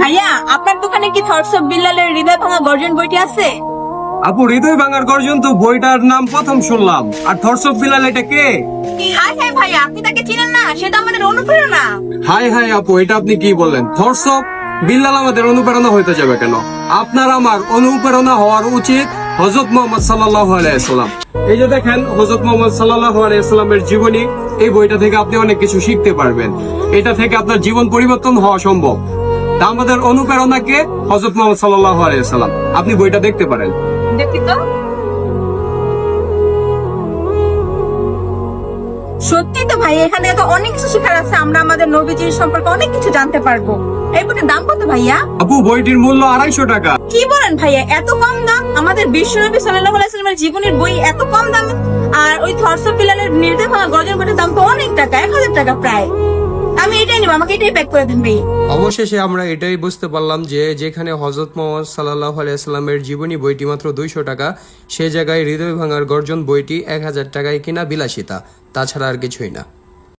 ভাইয়া, আপনার দোকানে কি থটস অফ বিল্লালের হৃদয় ভাঙা গর্জন বইটি আছে? আপু, হৃদয় ভাঙার গর্জন তো বইটার নাম প্রথম শুনলাম। আর থটস অফ বিলাল এটা কে? হাই হাই ভাইয়া, আপনি তাকে চিনেন না? সেটা আমাদের অনুপ্রেরণা। হাই হাই আপু, এটা আপনি কি বললেন? থটস অফ বিল্লাল আমাদের অনুপ্রেরণা হইতে যাবে কেন? আপনার আমার অনুপ্রেরণা হওয়ার উচিত হযরত মুহাম্মদ সাল্লাল্লাহু আলাইহি ওয়াসাল্লাম। এই যে দেখেন, হযরত মুহাম্মদ সাল্লাল্লাহু আলাইহি ওয়াসাল্লামের জীবনী, এই বইটা থেকে আপনি অনেক কিছু শিখতে পারবেন। এটা থেকে আপনার জীবন পরিবর্তন হওয়া সম্ভব। তা আমাদের অনুপ্রেরণাকে হযরত মুহাম্মদ সাল্লাল্লাহু আলাইহি ওয়াসাল্লাম। আপনি বইটা দেখতে পারেন। দেখি তো। সত্যি তো ভাই, এখানে তো অনেক কিছু শেখার আছে। আমরা আমাদের নবীজির সম্পর্কে অনেক কিছু জানতে পারবো। এই বইটার দাম কত ভাইয়া? আপু, বইটির মূল্য 250 টাকা। কি বলেন ভাইয়া, এত কম দাম? আমাদের বিশ্বনবী সাল্লাল্লাহু আলাইহি ওয়াসাল্লামের জীবনের বই এত কম দাম? আর ওই থটস অফ বিল্লালের হৃদয় ভাঙা গর্জন বইটার দাম তো অনেক টাকা, 1000 টাকা প্রায়। আমি এটাই নিব, আমাকে এটাই প্যাক করে দিন ভাই। অবশেষে আমরা এটাই বুঝতে পারলাম যে যেখানে হযরত মুহাম্মদ সাল্লাল্লাহু আলাইহি ওয়াসাল্লামের জীবনী বইটি মাত্র 200 টাকা, সে জায়গায় হৃদয় ভাঙার গর্জন বইটি 1000 টাকায় কিনা বিলাসিতা, তাছাড়া আর কিছুই না।